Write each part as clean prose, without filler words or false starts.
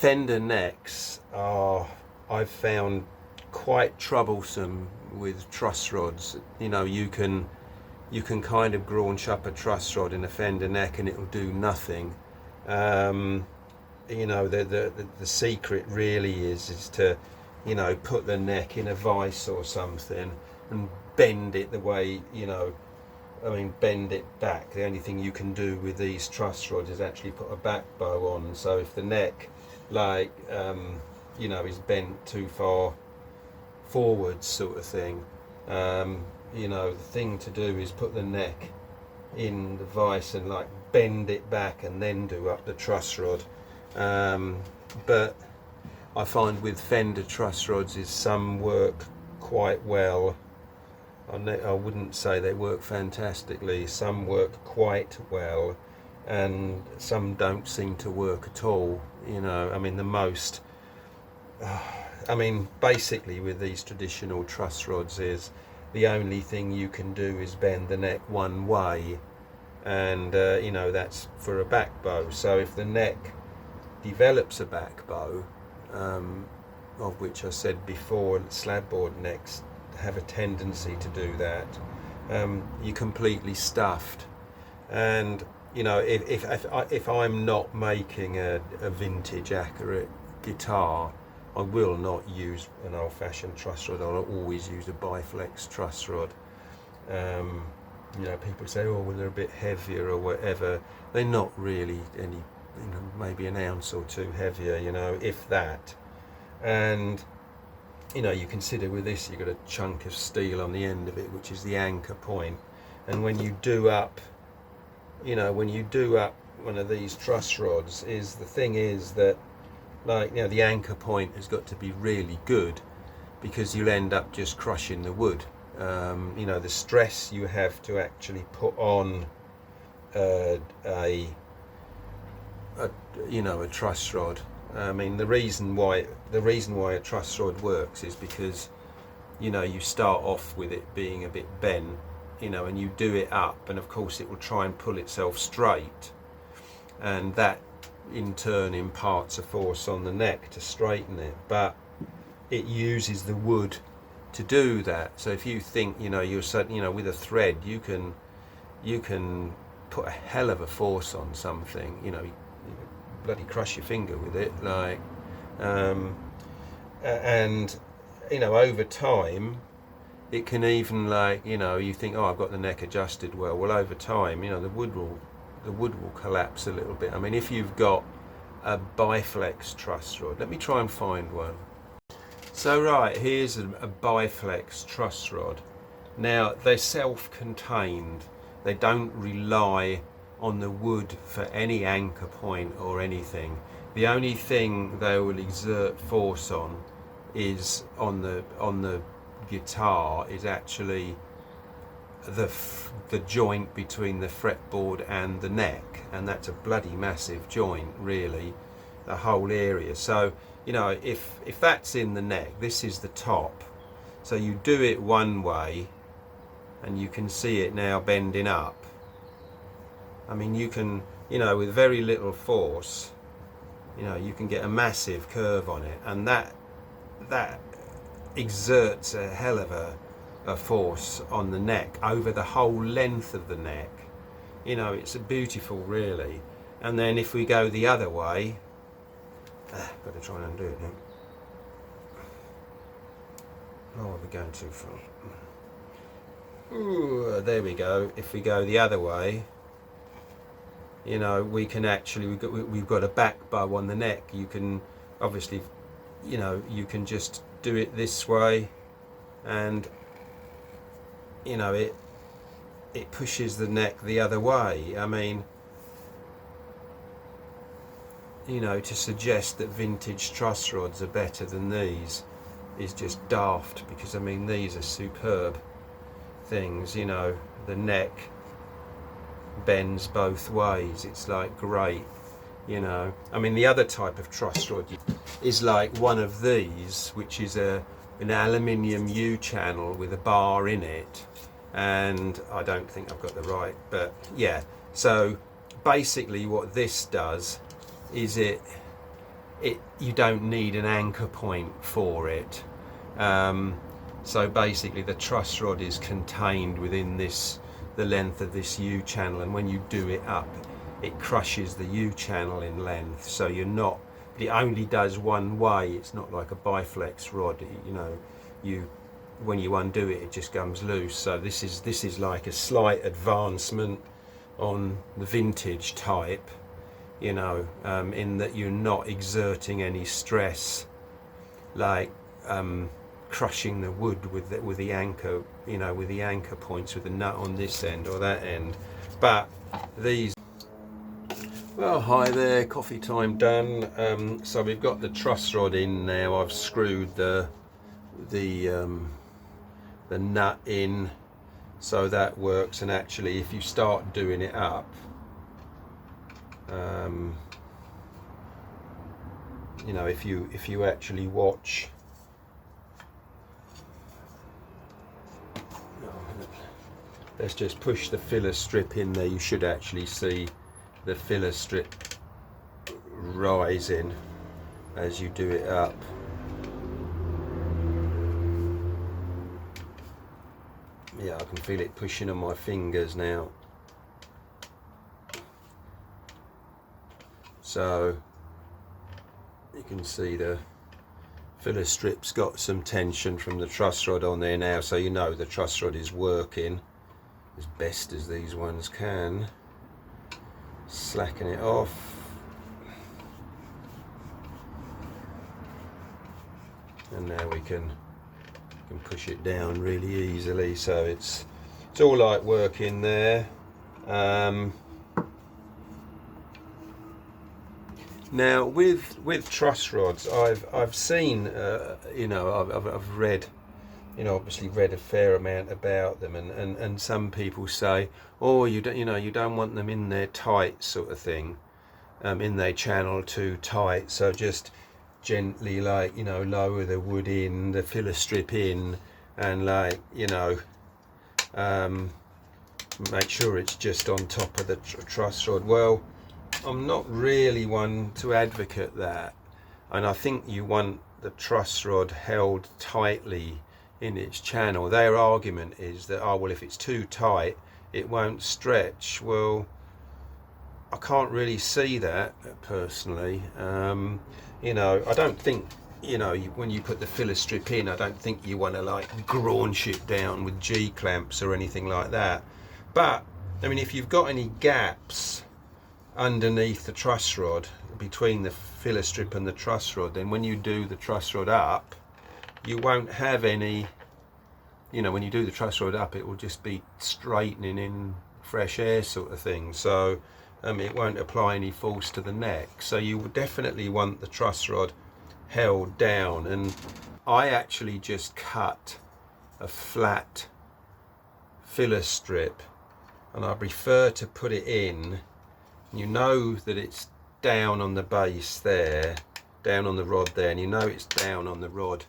Fender necks are, I've found, quite troublesome with truss rods. You know, you can kind of graunch up a truss rod in a Fender neck and it'll do nothing. You know, the secret really is to, you know, put the neck in a vise or something and bend it the way, you know, I mean, bend it back. The only thing you can do with these truss rods is actually put a back bow on. So if the neck, like, you know, is bent too far forward, sort of thing, you know, the thing to do is put the neck in the vise and like bend it back and then do up the truss rod. But I find with Fender truss rods is some work quite well. I wouldn't say they work fantastically. Some work quite well and some don't seem to work at all. You know, I mean, I mean, basically with these traditional truss rods is the only thing you can do is bend the neck one way, and you know, that's for a back bow. So if the neck develops a back bow, of which I said before, slab board necks have a tendency to do that, you're completely stuffed. And you know, if I'm not making a vintage accurate guitar, I will not use an old-fashioned truss rod. I'll always use a biflex truss rod. You know, people say, oh, well, they're a bit heavier or whatever. They're not really any, you know, maybe an ounce or two heavier, you know, if that. And you know, you consider with this, you've got a chunk of steel on the end of it, which is the anchor point. And when you do up, you know, when you do up one of these truss rods, the thing is that, like, you know, the anchor point has got to be really good, because you'll end up just crushing the wood. You know, the stress you have to actually put on you know, a truss rod. I mean, the reason why a truss rod works is because, you know, you start off with it being a bit bent, you know, and you do it up, and of course it will try and pull itself straight, and that in turn imparts a force on the neck to straighten it, but it uses the wood to do that. So if you think, you know, you know, with a thread you can put a hell of a force on something, you know, bloody crush your finger with it, like, and you know, over time it can even, like, you know, you think, oh, I've got the neck adjusted well, over time, you know, the wood will collapse a little bit. I mean, if you've got a biflex truss rod, let me try and find one. So right, here's a biflex truss rod. Now, they're self-contained. They don't rely on the wood for any anchor point or anything. The only thing they will exert force on is on the guitar is actually the joint between the fretboard and the neck, and that's a bloody massive joint, really, the whole area. So, you know, if that's in the neck, this is the top. So you do it one way and you can see it now bending up. I mean, you can, you know, with very little force, you know, you can get a massive curve on it, and that exerts a hell of a force on the neck over the whole length of the neck. You know, it's beautiful, really. And then if we go the other way, got to try and undo it now. Oh, we're going too far. Ooh, there we go. If we go the other way, you know, we can actually, we've got a back bow on the neck. You can obviously, you know, you can just do it this way, and you know, it pushes the neck the other way. I mean, you know, to suggest that vintage truss rods are better than these is just daft, because I mean, these are superb things. You know, the neck bends both ways. It's like great, you know. I mean, the other type of truss rod is like one of these, which is an aluminium U-channel with a bar in it, and I don't think I've got the right, but yeah. So basically what this does is it you don't need an anchor point for it. So basically the truss rod is contained within the length of this U-channel, and when you do it up, it crushes the U-channel in length, so you're not, but it only does one way. It's not like a biflex rod, you know, when you undo it, it just comes loose. So this is like a slight advancement on the vintage type, you know, in that you're not exerting any stress, like crushing the wood with the anchor, you know, with the anchor points, with the nut on this end or that end. But these, well, hi there, coffee time done. So we've got the truss rod in now. I've screwed the nut in, so that works. And actually, if you start doing it up, you know, if you actually watch, let's just push the filler strip in there, you should actually see the filler strip rising as you do it up. Yeah, I can feel it pushing on my fingers now. So you can see the filler strip's got some tension from the truss rod on there now, so you know the truss rod is working as best as these ones can. Slacken it off, and now we can push it down really easily, so it's all like working there. Now with truss rods, I've seen, you know, I've read, you know, obviously read a fair amount about them, and some people say, oh, you don't want them in there tight, sort of thing, in their channel too tight, so just gently, like, you know, lower the wood in, the filler strip in, and, like, you know, make sure it's just on top of the truss rod. Well, I'm not really one to advocate that, and I think you want the truss rod held tightly in its channel. Their argument is that, oh, well, if it's too tight it won't stretch. Well, I can't really see that personally. You know, I don't think, you know, when you put the filler strip in, I don't think you want to like graunch it down with G clamps or anything like that. But I mean, if you've got any gaps underneath the truss rod, between the filler strip and the truss rod, then when you do the truss rod up, you won't have any, you know, when you do the truss rod up, it will just be straightening in fresh air, sort of thing. So it won't apply any force to the neck. So you would definitely want the truss rod held down. And I actually just cut a flat filler strip, and I prefer to put it in. You know that it's down on the base there, down on the rod there, and you know it's down on the rod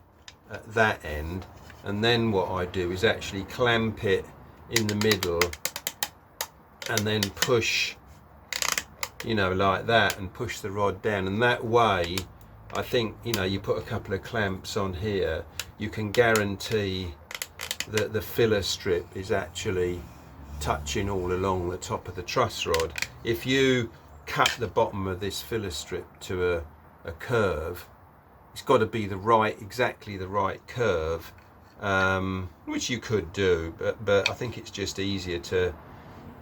at that end. And then what I do is actually clamp it in the middle and then push, you know, like that, and push the rod down. And that way, I think, you know, you put a couple of clamps on here, you can guarantee that the filler strip is actually touching all along the top of the truss rod. If you cut the bottom of this filler strip to a curve, it's got to be the right, exactly the right curve, which you could do, but I think it's just easier to,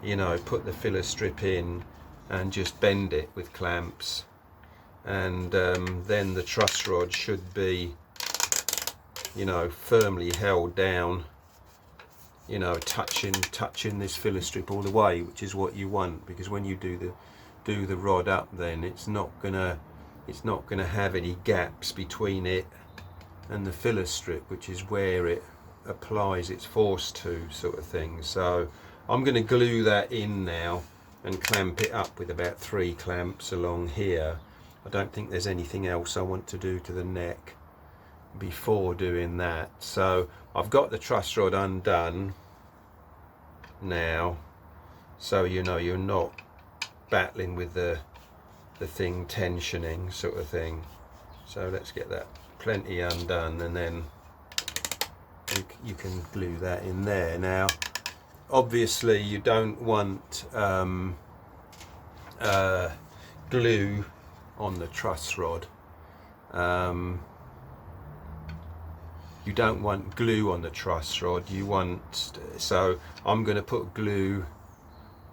you know, put the filler strip in and just bend it with clamps, and then the truss rod should be, you know, firmly held down, you know, touching this filler strip all the way, which is what you want, because when you do the rod up, then it's not gonna have any gaps between it and the filler strip, which is where it applies its force to, sort of thing. So I'm going to glue that in now and clamp it up with about 3 clamps along here. I don't think there's anything else I want to do to the neck before doing that. So I've got the truss rod undone now, so you know you're not battling with the thing tensioning, sort of thing. So let's get that plenty undone, and then you can glue that in there. Now obviously you don't want glue on the truss rod. You don't want glue on the truss rod. You want, so I'm going to put glue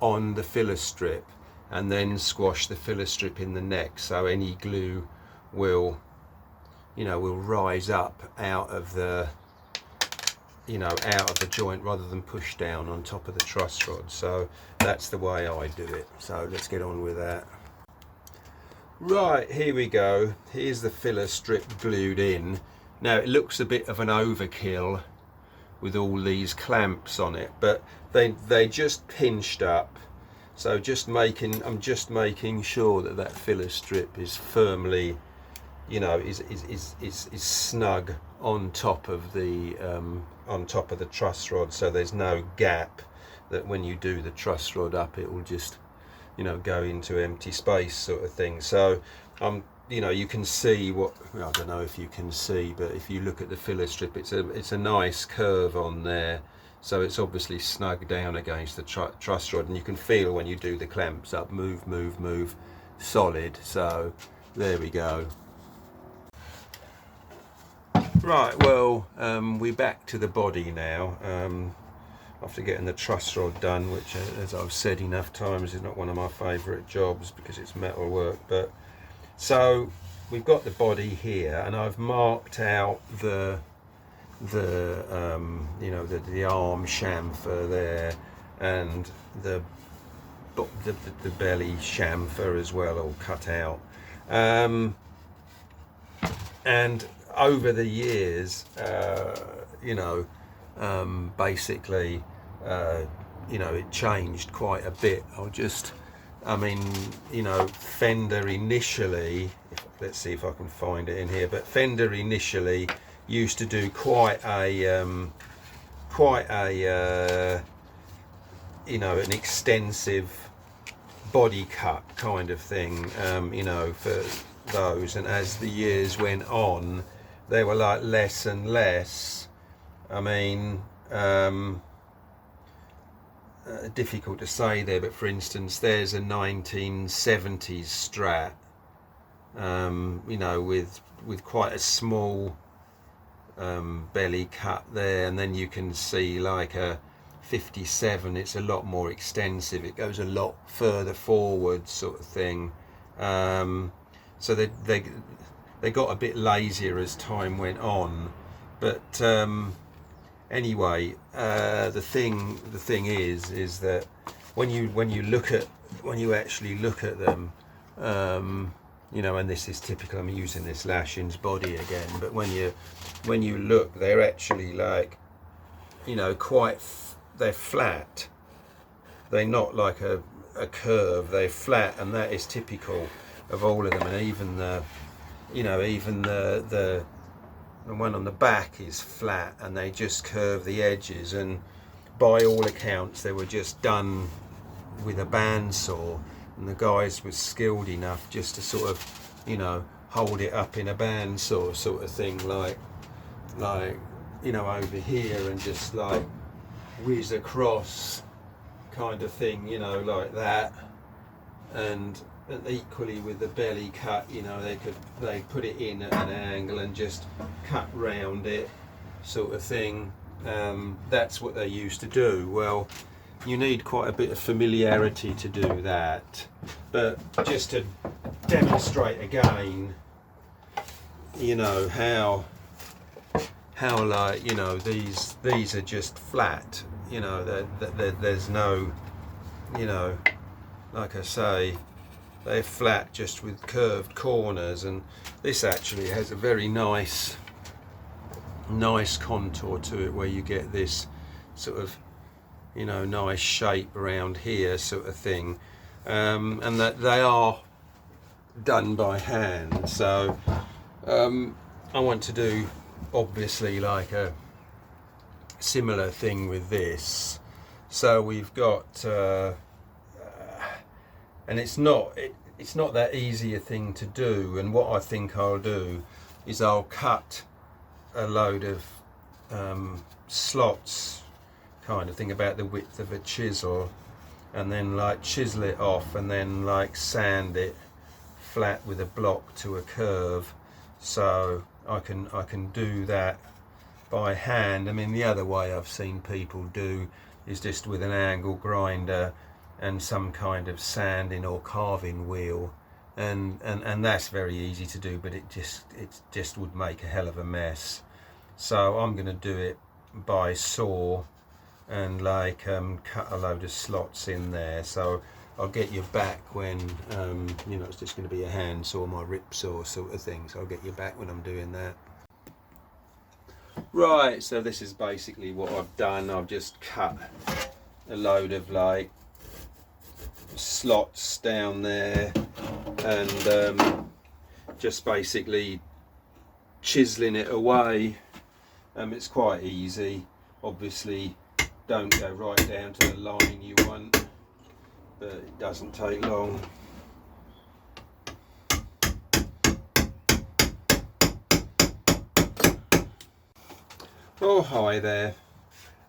on the filler strip and then squash the filler strip in the neck, so any glue will, will rise up out of the, out of the joint rather than push down on top of the truss rod. So that's the way I do it. So let's get on with that. Right, here we go. Here's the filler strip glued in. Now it looks a bit of an overkill with all these clamps on it, but they just pinched up. So I'm just making sure that that filler strip is firmly, is snug on top of the truss rod, so there's no gap that when you do the truss rod up it will just go into empty space sort of thing. So you can see what, I don't know if you can see, but if you look at the filler strip, it's a nice curve on there, so it's obviously snug down against the truss rod, and you can feel when you do the clamps up, move, solid. So there we go. Right, well, we're back to the body now, after getting the truss rod done, which, as I've said enough times, is not one of my favourite jobs because it's metal work. But so we've got the body here, and I've marked out the arm chamfer there, and the belly chamfer as well, all cut out. And over the years, basically, it changed quite a bit. Fender initially, let's see if I can find it in here, but Fender initially used to do quite an extensive body cut kind of thing, for those, and as the years went on, they were like less and less. Difficult to say there, but for instance, there's a 1970s Strat, with quite a small belly cut there, and then you can see like a 57, it's a lot more extensive, it goes a lot further forward sort of thing. So they got a bit lazier as time went on, but anyway, the thing is that when you actually look at them, and this is typical, I'm using this Lashings body again, but when you look, they're actually like, they're flat. They're not like a curve, they're flat, and that is typical of all of them. And even the one on the back is flat, and they just curve the edges, and by all accounts they were just done with a bandsaw, and the guys were skilled enough just to sort of hold it up in a bandsaw sort of thing, like over here, and just like whiz across kind of thing, like that. And equally with the belly cut, they put it in at an angle and just cut round it sort of thing. That's what they used to do. Well, you need quite a bit of familiarity to do that, but just to demonstrate again, how like, these are just flat, there's no, like I say, they're flat just with curved corners, and this actually has a very nice contour to it, where you get this sort of nice shape around here sort of thing, and that they are done by hand. So I want to do obviously like a similar thing with this. So we've got and it's not it's not that easy a thing to do. And what I think I'll do is I'll cut a load of slots, kind of thing, about the width of a chisel, and then like chisel it off, and then like sand it flat with a block to a curve. So I can do that by hand. I mean, the other way I've seen people do is just with an angle grinder and some kind of sanding or carving wheel, and that's very easy to do, but it just would make a hell of a mess. So I'm going to do it by saw and like cut a load of slots in there. So I'll get you back when you know, it's just going to be a hand saw, my rip saw sort of thing. So I'll get you back when I'm doing that. Right, so this is basically what I've done. I've just cut a load of like slots down there, and just basically chiseling it away. It's quite easy. Obviously don't go right down to the line you want, but it doesn't take long. Oh, hi there.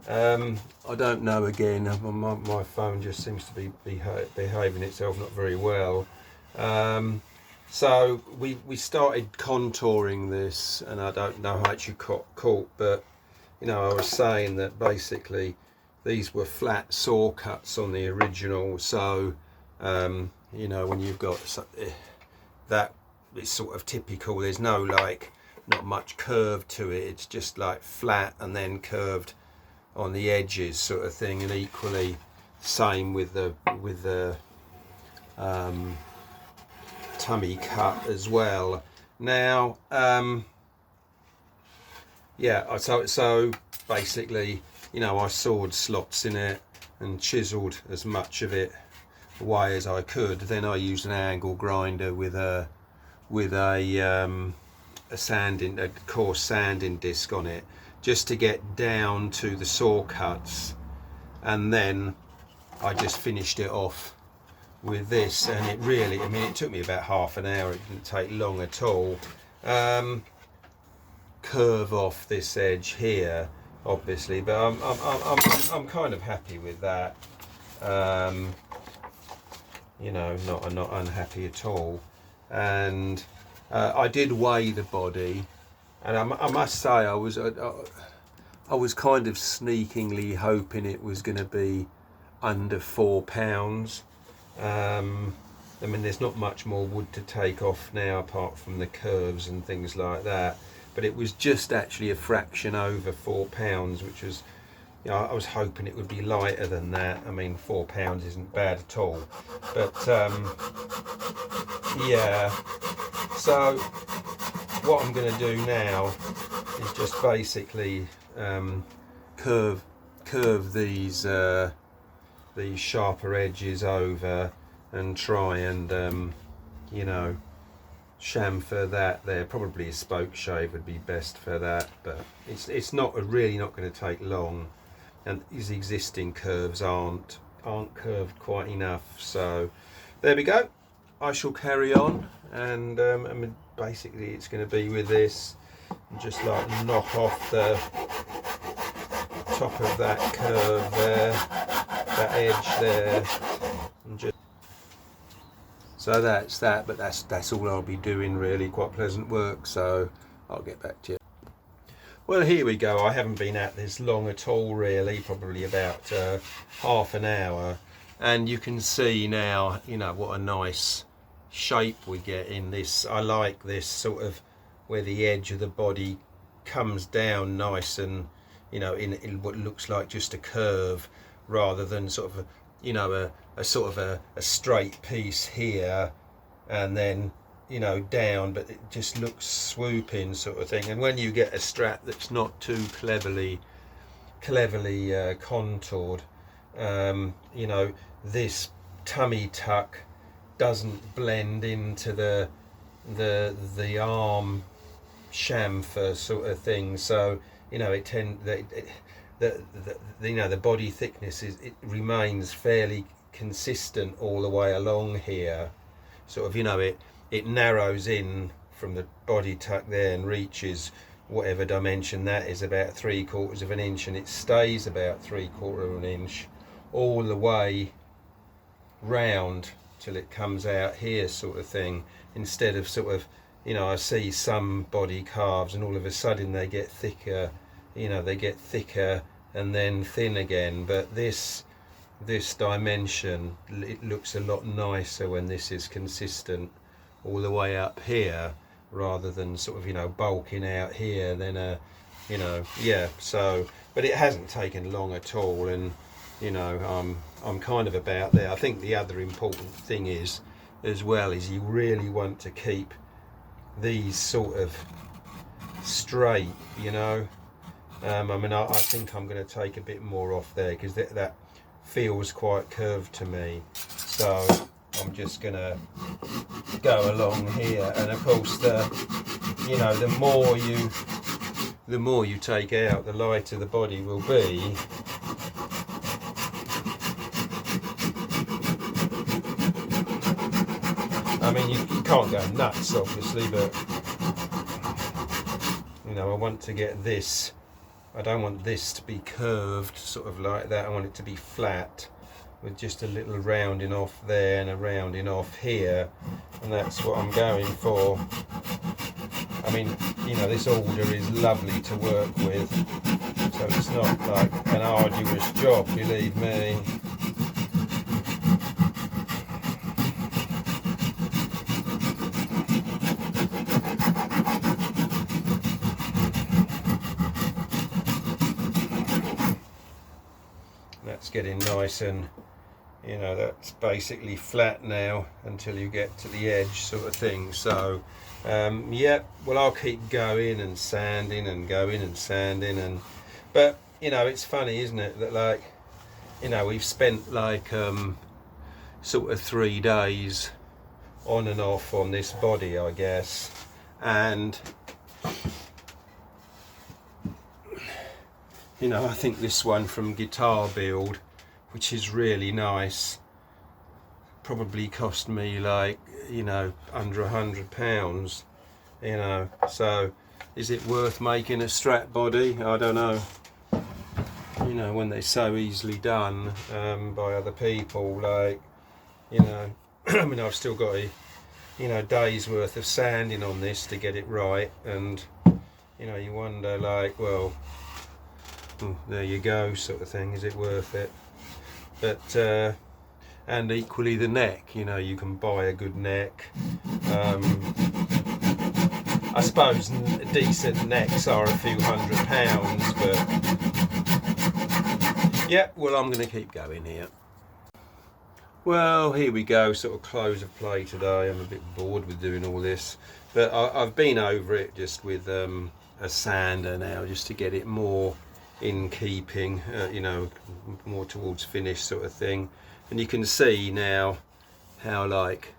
I don't know, again, my phone just seems to be behaving itself not very well. So we started contouring this, and I don't know how you caught, but you know, I was saying that basically these were flat saw cuts on the original. So you know, when you've got that, it's sort of typical. There's no like, not much curve to it. It's just like flat and then curved on the edges sort of thing, and equally same with the tummy cut as well. Now yeah, so basically, you know, I sawed slots in it and chiseled as much of it away as I could. Then I used an angle grinder with a coarse sanding disc on it, just to get down to the saw cuts, and then I just finished it off with this. And it really, I mean, it took me about half an hour. It didn't take long at all. Curve off this edge here, obviously, but I'm kind of happy with that. You know, not unhappy at all. And I did weigh the body, and I must say I was kind of sneakingly hoping it was going to be under 4 pounds. I mean, there's not much more wood to take off now apart from the curves and things like that, but it was just actually a fraction over 4 pounds, which was, you know, I was hoping it would be lighter than that. I mean, 4 pounds isn't bad at all, but yeah. So what I'm going to do now is just basically curve these sharper edges over, and try and you know, chamfer that there. Probably a spoke shave would be best for that, but it's not really not going to take long, and these existing curves aren't curved quite enough. So there we go. I shall carry on, and I mean, basically it's going to be with this, and just like knock off the top of that curve there, that edge there, and just, so that's that. But that's all I'll be doing, really. Quite pleasant work, so I'll get back to you. Well, here we go. I haven't been at this long at all, really, probably about half an hour, and you can see now, you know, what a nice shape we get in this. I like this sort of where the edge of the body comes down nice, and you know, in what looks like just a curve, rather than sort of you know, a sort of a straight piece here and then, you know, down, but it just looks swooping sort of thing. And when you get a Strat that's not too cleverly contoured, you know, this tummy tuck doesn't blend into the arm chamfer sort of thing. So you know, the body thickness it remains fairly consistent all the way along here, sort of, you know, it narrows in from the body tuck there and reaches whatever dimension that is, about 3/4 of an inch, and it stays about 3/4 of an inch all the way round till it comes out here, sort of thing, instead of sort of, you know, I see some body calves and all of a sudden they get thicker, you know, they get thicker and then thin again. But this dimension, it looks a lot nicer when this is consistent all the way up here, rather than sort of, you know, bulking out here, then you know, yeah. So, but it hasn't taken long at all, and you know, I'm kind of about there. I think the other important thing is, as well, is you really want to keep these sort of straight, you know. I mean, I think I'm going to take a bit more off there, because that feels quite curved to me. So I'm just going to go along here, and of course, you know, the more you take out, the lighter the body will be. I mean, you can't go nuts, obviously, but you know, I want to get this. I don't want this to be curved, sort of like that. I want it to be flat, with just a little rounding off there and a rounding off here, and that's what I'm going for. I mean, you know, this order is lovely to work with, so it's not like an arduous job, believe me. That's getting nice, and you know, that's basically flat now until you get to the edge, sort of thing. So yeah, well, I'll keep going and sanding and going and sanding, and but you know, it's funny, isn't it, that, like, you know, we've spent like sort of 3 days on and off on this body, I guess, and you know, I think this one from Guitar Build, which is really nice, probably cost me like, you know, under £100, you know. So is it worth making a Strat body? I don't know, you know, when they're so easily done by other people, like, you know. I mean, I've still got a, you know, day's worth of sanding on this to get it right, and you know, you wonder, like, well, there you go, sort of thing, is it worth it? But and equally the neck, you know, you can buy a good neck. I suppose decent necks are a few £100, but yeah, well, I'm going to keep going here. Well, here we go, sort of close of play today. I'm a bit bored with doing all this, but I've been over it just with a sander now, just to get it more in keeping, you know, more towards finish, sort of thing. And you can see now how, like,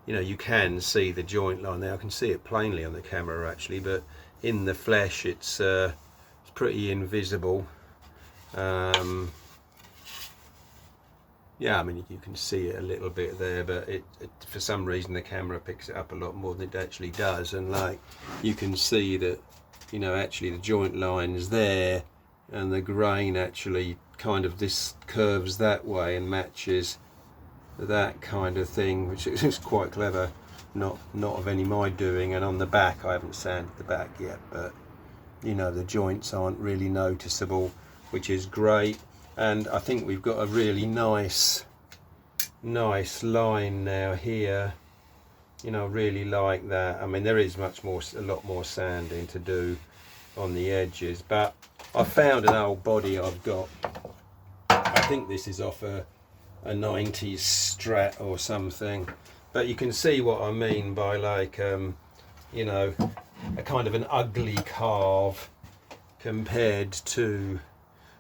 you know, you can see the joint line there. I can see it plainly on the camera, actually, but in the flesh it's pretty invisible. Yeah, I mean, you can see it a little bit there, but it for some reason the camera picks it up a lot more than it actually does. And like, you can see that, you know, actually the joint line is there, and the grain actually kind of this curves that way and matches that kind of thing, which is quite clever. Not of any my doing. And on the back, I haven't sanded the back yet, but you know, the joints aren't really noticeable, which is great. And I think we've got a really nice line now here. You know, really like that. I mean, there is a lot more sanding to do on the edges, but I found an old body I've got. I think this is off a 90s Strat or something, but you can see what I mean by, like, you know, a kind of an ugly carve compared to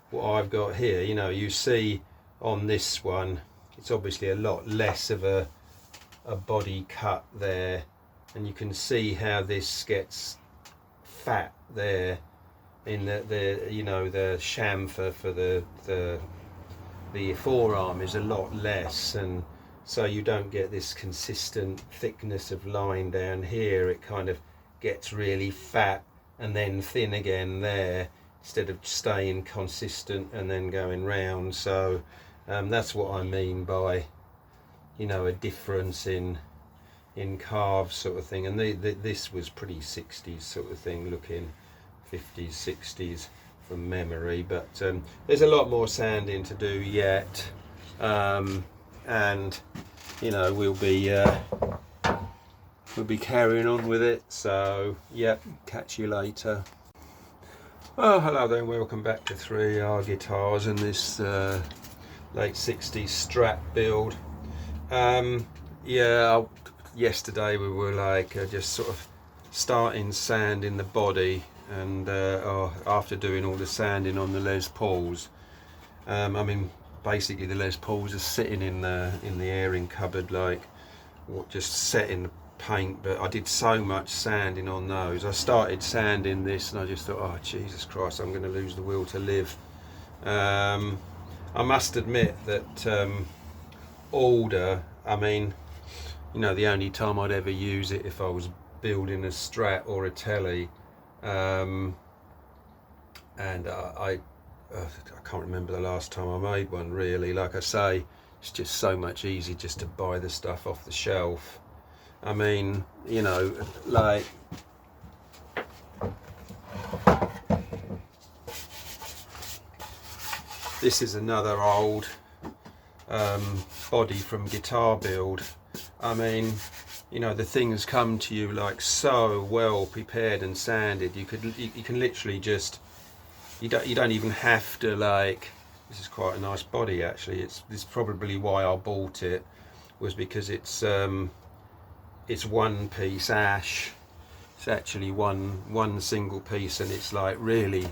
what I've got here. You know, you see on this one, it's obviously a lot less of a body cut there, and you can see how this gets fat there in the you know, the chamfer for the forearm is a lot less, and so you don't get this consistent thickness of line down here. It kind of gets really fat and then thin again there, instead of staying consistent and then going round. So that's what I mean by, you know, a difference in carves sort of thing. And this was pretty 60s sort of thing looking, 50s, 60s from memory, but there's a lot more sanding to do yet, and you know, we'll be carrying on with it. So yep, catch you later. Oh, hello there, and welcome back to 3R Guitars and this late 60s Strat build. Yeah, yesterday we were like just sort of starting sanding the body, and after doing all the sanding on the Les Pauls, I mean, basically the Les Pauls are sitting in the airing cupboard, like just setting the paint, but I did so much sanding on those. I started sanding this and I just thought, oh Jesus Christ, I'm going to lose the will to live. I must admit that alder, I mean, you know, the only time I'd ever use it if I was building a Strat or a Telly, and I can't remember the last time I made one really. Like I say, it's just so much easier just to buy the stuff off the shelf. I mean, you know, like this is another old body from Guitar Build. I mean, you know, the things come to you like so well prepared and sanded. You can literally just, you don't even have to, like, this is quite a nice body actually. This is probably why I bought it, was because it's one piece ash. It's actually one single piece, and it's like really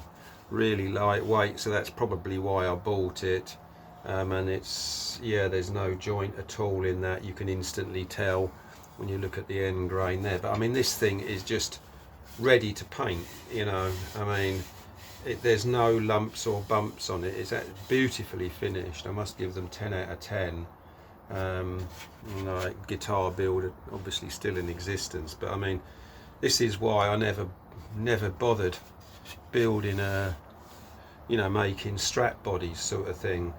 lightweight, so that's probably why I bought it. And it's, yeah, there's no joint at all in that. You can instantly tell when you look at the end grain there. But I mean, this thing is just ready to paint, you know. I mean, there's no lumps or bumps on it. It's beautifully finished. I must give them 10 out of 10. You know, Guitar Build obviously still in existence, but I mean, this is why I never bothered building a, you know, making Strat bodies sort of thing.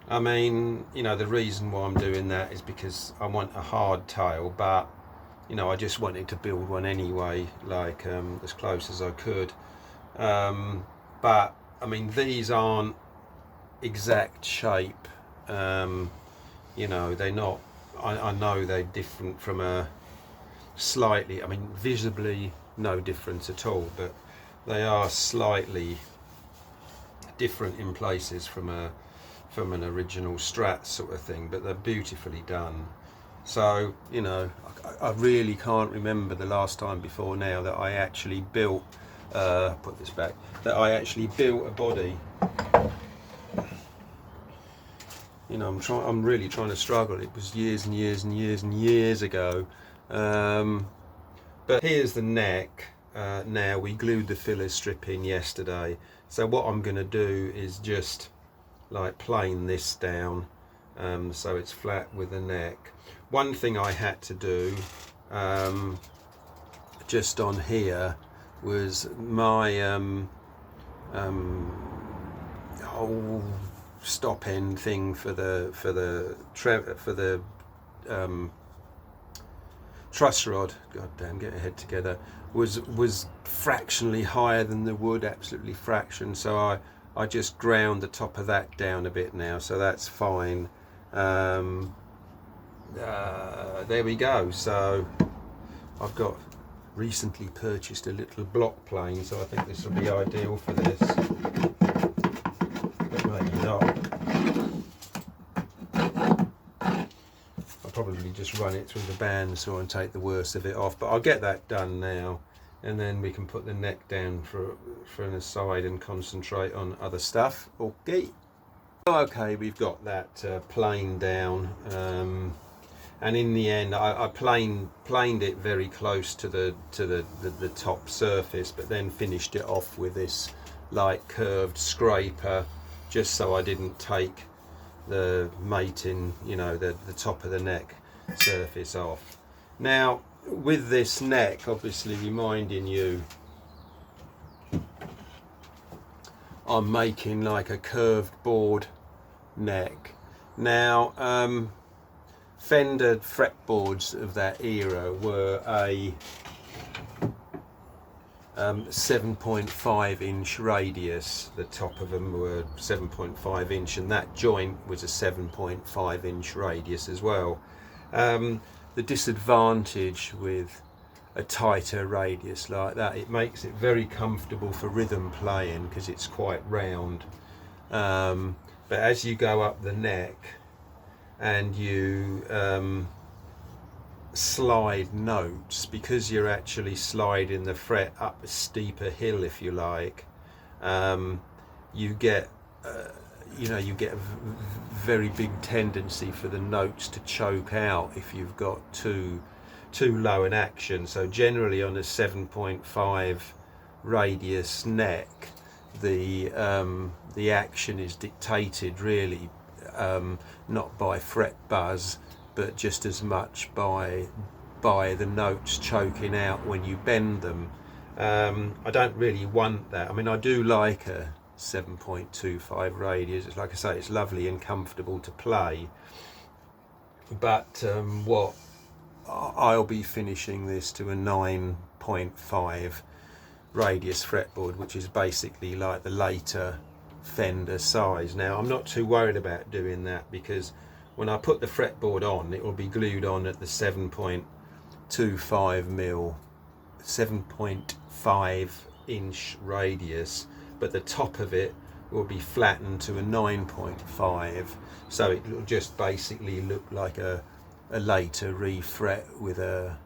I mean, you know, the reason why I'm doing that is because I want a hard tail, but you know, I just wanted to build one anyway, like as close as I could. But I mean, these aren't exact shape. You know, they're not, I know they're different from a slightly, I mean, visibly no difference at all, but they are slightly different in places from an original Strat sort of thing, but they're beautifully done. So, you know, I really can't remember the last time before now that I actually built, put this back, that I actually built a body. You know, I'm really trying to struggle. It was years and years and years and years ago. But here's the neck. Now, we glued the filler strip in yesterday. So what I'm going to do is just like plane this down, so it's flat with the neck. One thing I had to do just on here was my whole stop end thing for the truss rod, god damn, get your head together, was fractionally higher than the wood, absolutely fraction. So I just ground the top of that down a bit now, so that's fine. There we go. So I've got recently purchased a little block plane, so I think this will be ideal for this. But maybe not. I'll probably just run it through the bandsaw and take the worst of it off, but I'll get that done now, and then we can put the neck down for an aside and concentrate on other stuff. Okay, we've got that plane down, and in the end I planed it very close to the top surface, but then finished it off with this light curved scraper, just so I didn't take the mating, you know, the top of the neck surface off. Now with this neck, obviously reminding you, I'm making like a curved board neck. Now Fender fretboards of that era were a 7.5 inch radius. The top of them were 7.5 inch, and that joint was a 7.5 inch radius as well. The disadvantage with a tighter radius like that, it makes it very comfortable for rhythm playing because it's quite round, but as you go up the neck and you slide notes, because you're actually sliding the fret up a steeper hill, if you like, you get you get a very big tendency for the notes to choke out if you've got too low an action. So generally on a 7.5 radius neck, the action is dictated really not by fret buzz, but just as much by the notes choking out when you bend them. I don't really want that. I mean, I do like a 7.25 radius. It's like I say, it's lovely and comfortable to play, but what I'll be finishing this to a 9.5 radius fretboard, which is basically like the later Fender size. Now I'm not too worried about doing that, because when I put the fretboard on, it will be glued on at the 7.25 mil, 7.5 inch radius, but the top of it will be flattened to a 9.5, so it will just basically look like a later refret with a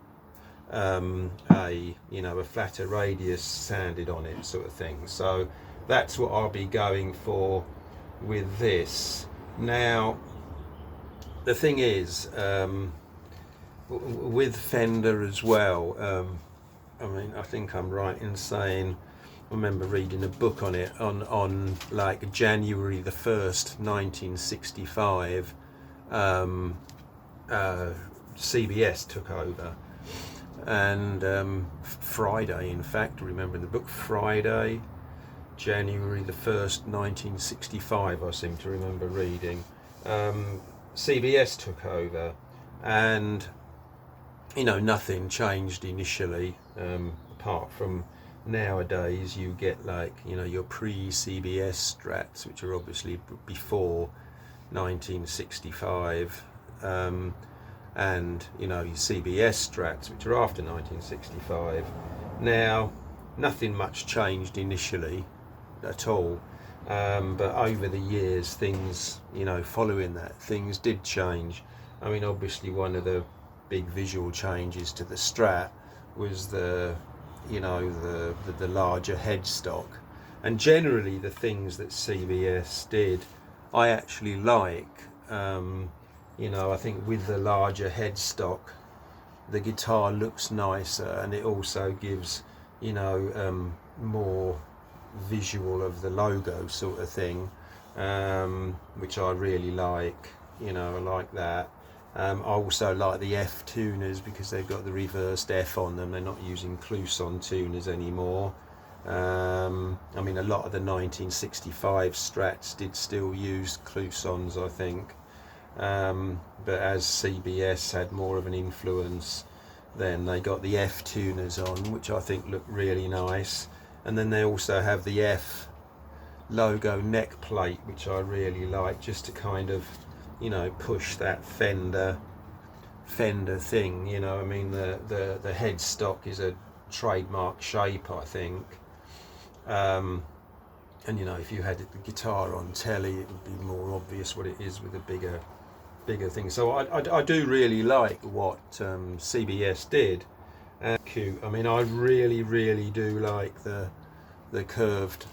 flatter radius sanded on it, sort of thing. So that's what I'll be going for with this. Now the thing is, with Fender as well, I mean, I think I'm right in saying, I remember reading a book on it on like January the 1st 1965, CBS took over, and Friday, in fact, remember in the book, Friday, January the 1st 1965, I seem to remember reading, CBS took over, and you know, nothing changed initially, apart from nowadays you get, like, you know, your pre-CBS Strats, which are obviously before 1965, and you know, your CBS Strats, which are after 1965. Now nothing much changed initially at all, but over the years, things, you know, following that, things did change. I mean, obviously one of the big visual changes to the Strat was the, you know, the larger headstock, and generally the things that CBS did I actually like. You know, I think with the larger headstock, the guitar looks nicer, and it also gives, you know, more visual of the logo, sort of thing, which I really like. You know, I like that. I also like the F tuners, because they've got the reversed F on them. They're not using Clousson tuners anymore. I mean, a lot of the 1965 Strats did still use Cloussons, I think, but as CBS had more of an influence, then they got the F tuners on, which I think look really nice. And then they also have the F logo neck plate, which I really like, just to kind of, you know, push that Fender thing. You know, I mean, the headstock is a trademark shape, I think, and you know, if you had the guitar on telly, it would be more obvious what it is with a bigger thing. So I do really like what CBS did. Cute. I mean, I really do like the curved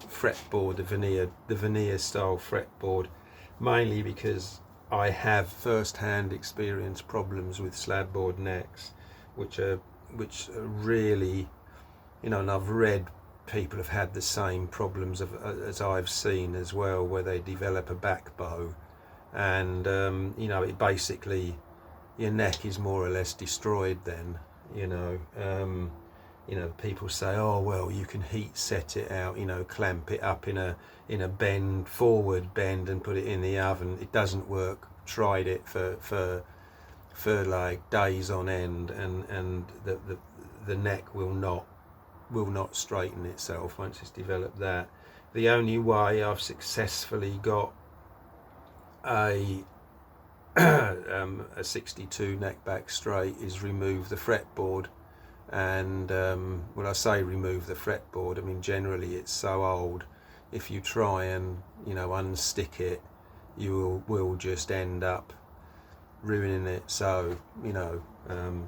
fretboard, the veneer style fretboard, mainly because I have first-hand experienced problems with slabboard necks, which are really, you know, and I've read people have had the same problems as I've seen as well, where they develop a back bow and you know, it basically, your neck is more or less destroyed then. You know, people say, oh well, you can heat set it out, you know, clamp it up in a bend, forward bend, and put it in the oven. It doesn't work. Tried it for like days on end, and the neck will not straighten itself once it's developed that. The only way I've successfully got a 62 neck back straight is remove the fretboard. And when I say remove the fretboard, I mean generally it's so old, if you try and, you know, unstick it, you will just end up ruining it. So, you know,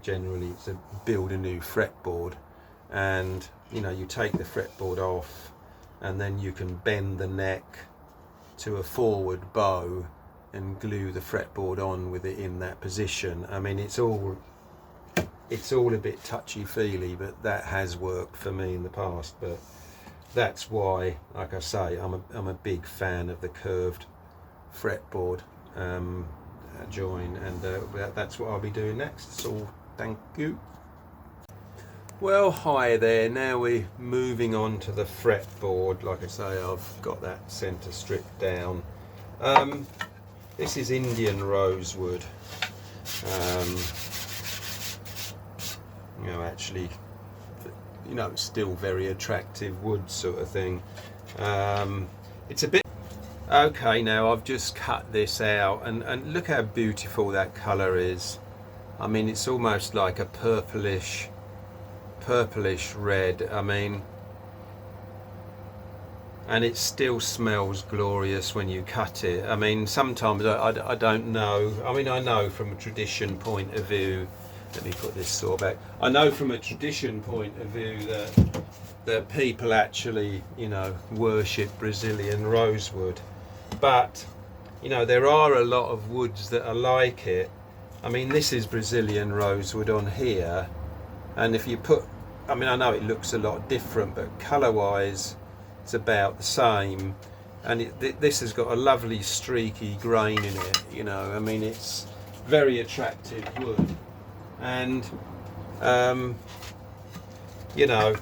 generally it's build a new fretboard, and, you know, you take the fretboard off, and then you can bend the neck to a forward bow and glue the fretboard on with it in that position. I mean, it's all a bit touchy-feely, but that has worked for me in the past. But that's why, like I say, I'm a big fan of the curved fretboard join, and that's what I'll be doing next. So thank you. Well, hi there. Now we're moving on to the fretboard. Like I say, I've got that centre strip down. This is Indian rosewood. You know, actually, you know, it's still very attractive wood sort of thing. It's a bit okay. Now I've just cut this out, and look how beautiful that colour is. I mean, it's almost like a purplish red. I mean, and it still smells glorious when you cut it. I mean, sometimes I don't know. I mean, I know from a tradition point of view. Let me put this saw back. I know from a tradition point of view that people actually, you know, worship Brazilian rosewood, but, you know, there are a lot of woods that are like it. I mean, this is Brazilian rosewood on here, and if you put, I mean, I know it looks a lot different, but colour-wise, it's about the same. And this has got a lovely streaky grain in it. You know, I mean, it's very attractive wood. And you know,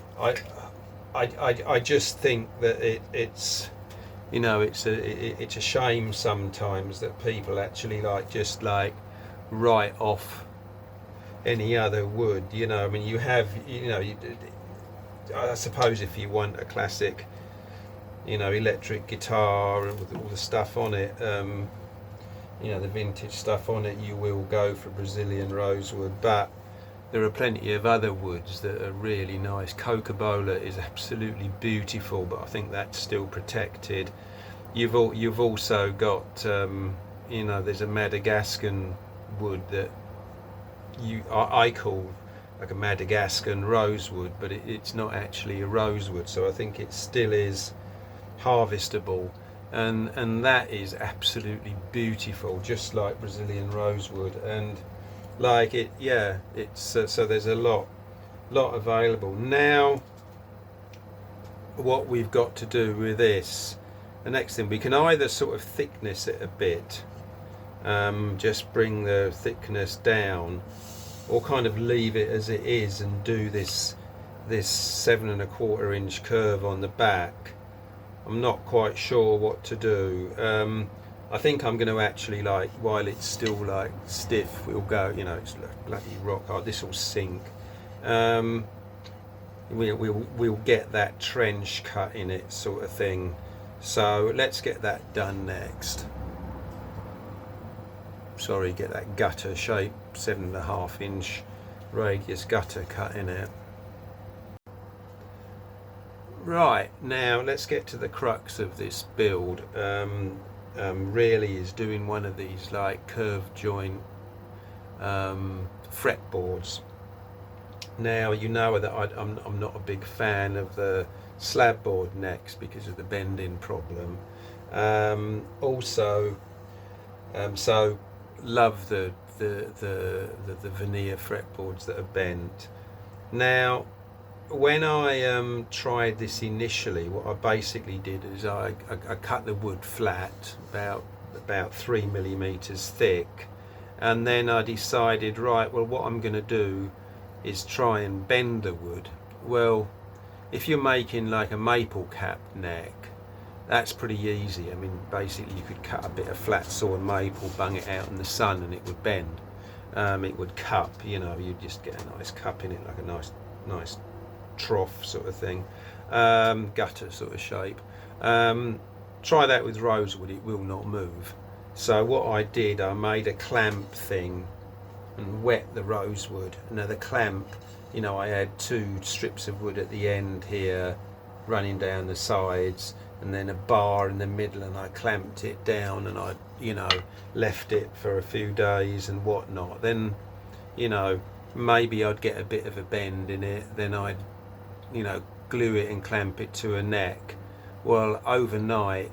I just think that it's, you know, it's a shame sometimes that people actually just write off any other wood. You know, I mean, you have, you know, I suppose if you want a classic, you know, electric guitar with all the stuff on it, you know, the vintage stuff on it, you will go for Brazilian rosewood. But there are plenty of other woods that are really nice. Coca-Cola is absolutely beautiful, but I think that's still protected. You've also got, you know, there's a Madagascan wood that I call like a Madagascan rosewood, but it's not actually a rosewood, so I think it still is harvestable. And that is absolutely beautiful, just like Brazilian rosewood. And like it, yeah, it's so there's a lot available now. What we've got to do with this, the next thing, we can either sort of thickness it a bit, just bring the thickness down, or kind of leave it as it is and do this 7 1/4 inch curve on the back. I'm not quite sure what to do. I think I'm going to actually, while it's still stiff, we'll go, you know, it's bloody rock hard, this will sink. We'll get that trench cut in it sort of thing. So let's get that done next. Sorry, get that gutter shape, 7 1/2 inch radius gutter cut in it. Right, now let's get to the crux of this build. Really is doing one of these curved joint fretboards. Now, you know that I'm not a big fan of the slab board necks because of the bending problem. So love the veneer fretboards that are bent. Now, when I tried this initially, what I basically did is I cut the wood flat, about about 3 mm thick. And then I decided, right, well, what I'm going to do is try and bend the wood. Well, if you're making like a maple cap neck, that's pretty easy. I mean, basically you could cut a bit of flat sawn maple, bung it out in the sun, and it would bend. It would cup, you know, you'd just get a nice cup in it, like a nice trough sort of thing, gutter sort of shape. Try that with rosewood, it will not move. So what I did, I made a clamp thing and wet the rosewood. Now the clamp, you know, I had 2 strips of wood at the end here running down the sides, and then a bar in the middle, and I clamped it down, and I, you know, left it for a few days and whatnot. Then, you know, maybe I'd get a bit of a bend in it, then I'd, you know, glue it and clamp it to a neck. Well, overnight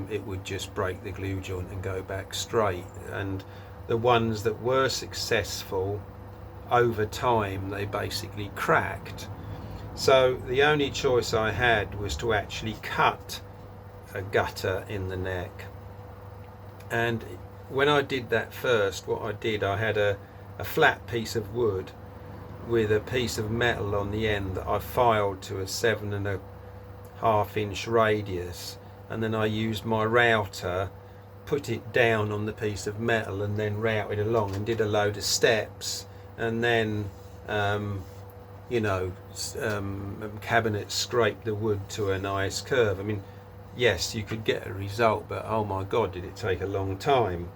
it would just break the glue joint and go back straight. And the ones that were successful, over time they basically cracked. So the only choice I had was to actually cut a gutter in the neck. And when I did that first, what I did, I had a flat piece of wood with a piece of metal on the end that I filed to a 7.5 inch radius, and then I used my router, put it down on the piece of metal, and then routed along and did a load of steps, and then you know, cabinet scraped the wood to a nice curve. I mean, yes, you could get a result, but oh my god, did it take a long time.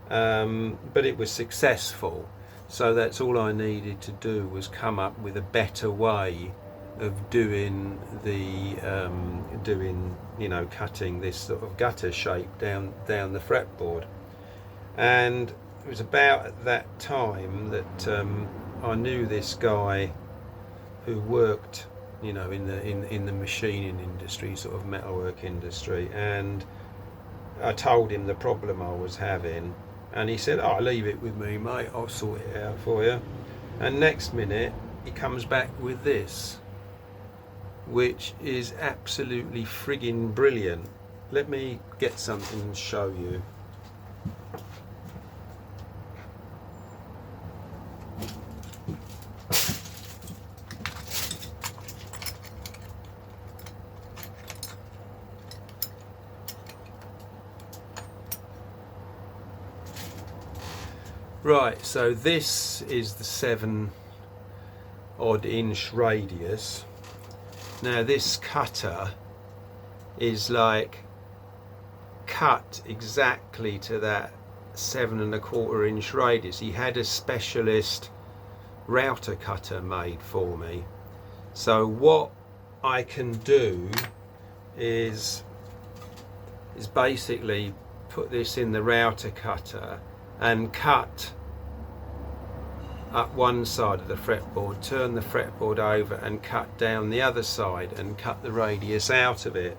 But it was successful. So that's all I needed to do, was come up with a better way of doing the you know, cutting this sort of gutter shape down the fretboard. And it was about at that time that I knew this guy who worked, you know, in the machining industry, sort of metalwork industry, and I told him the problem I was having, and he said, "Oh, leave it with me, mate, I'll sort it out for you." And next minute he comes back with this, which is absolutely friggin' brilliant. Let me get something and show you. Right, so this is the 7 odd inch radius. Now this cutter is like cut exactly to that 7.25 inch radius. He had a specialist router cutter made for me. So what I can do is basically put this in the router cutter and cut up one side of the fretboard, turn the fretboard over and cut down the other side and cut the radius out of it.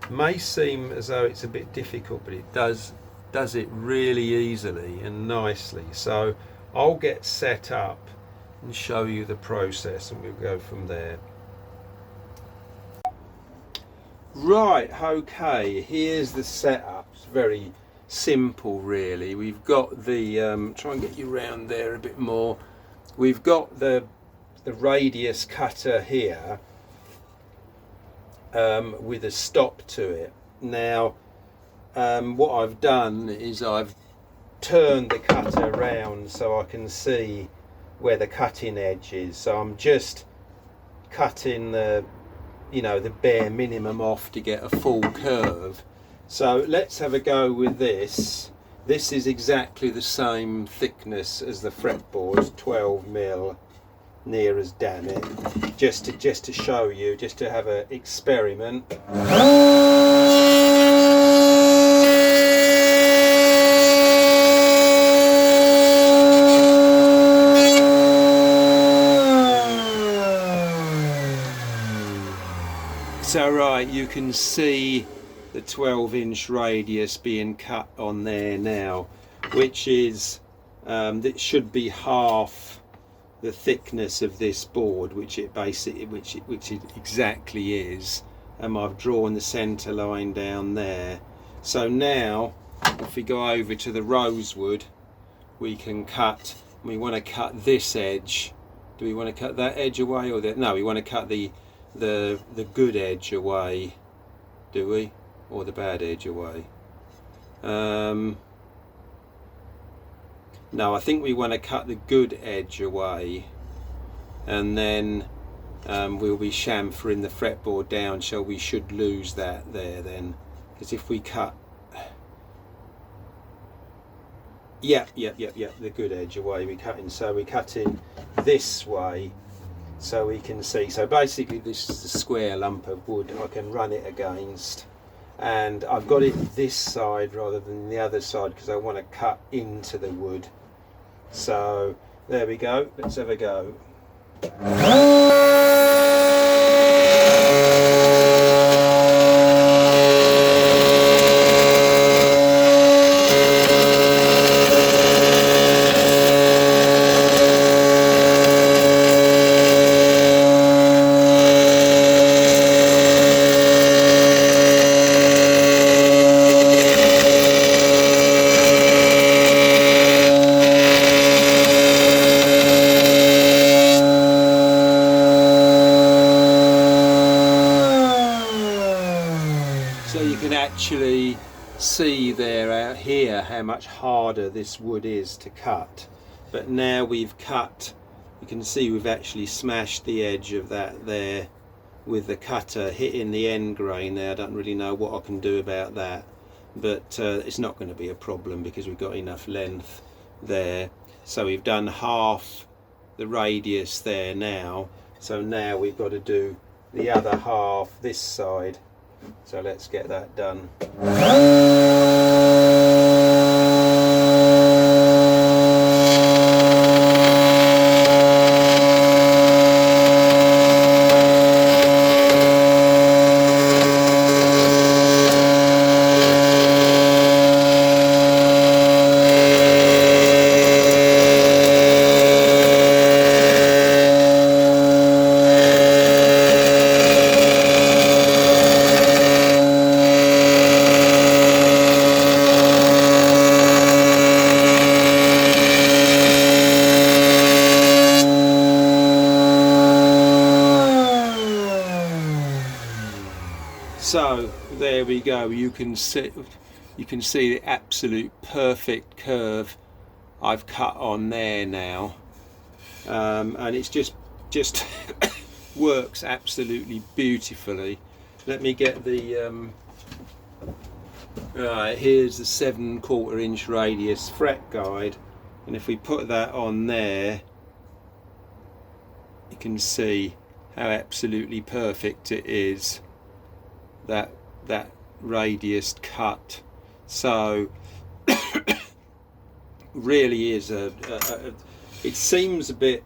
May seem as though it's a bit difficult, but it does it really easily and nicely. So I'll get set up and show you the process, and we'll go from there. Right, okay, here's the setup. It's very simple really. We've got the try and get you round there a bit more. We've got the radius cutter here with a stop to it. Now what I've done is I've turned the cutter around so I can see where the cutting edge is. So I'm just cutting the, you know, the bare minimum off to get a full curve. So let's have a go with this. This is exactly the same thickness as the fretboard, 12mm, near as damn it. Just to show you, just to have an experiment. So right, you can see the 12-inch radius being cut on there now, which is that should be half the thickness of this board, which it basically which it exactly is. I've drawn the center line down there. So now if we go over to the rosewood, we can cut, we want to cut this edge. Do we want to cut that edge away, or no, we want to cut the good edge away, do we, or the bad edge away? No, I think we want to cut the good edge away, and then we'll be chamfering the fretboard down, so we should lose that there then, because if we cut, the good edge away, we're cutting, so we're cutting this way so we can see. So basically this is the square lump of wood I can run it against, and I've got it this side rather than the other side because I want to cut into the wood. So there we go, let's have a go. So you can actually see there out here how much harder this wood is to cut. But now we've cut, you can see we've actually smashed the edge of that there with the cutter, hitting the end grain there. I don't really know what I can do about that, but it's not going to be a problem because we've got enough length there. So we've done half the radius there now, so now we've got to do the other half this side. So let's get that done. So there we go. You can see the absolute perfect curve I've cut on there now, and it's just works absolutely beautifully. Let me get the right, here's the 7/4 inch radius fret guide, and if we put that on there, you can see how absolutely perfect it is, that radius cut. So really is it seems a bit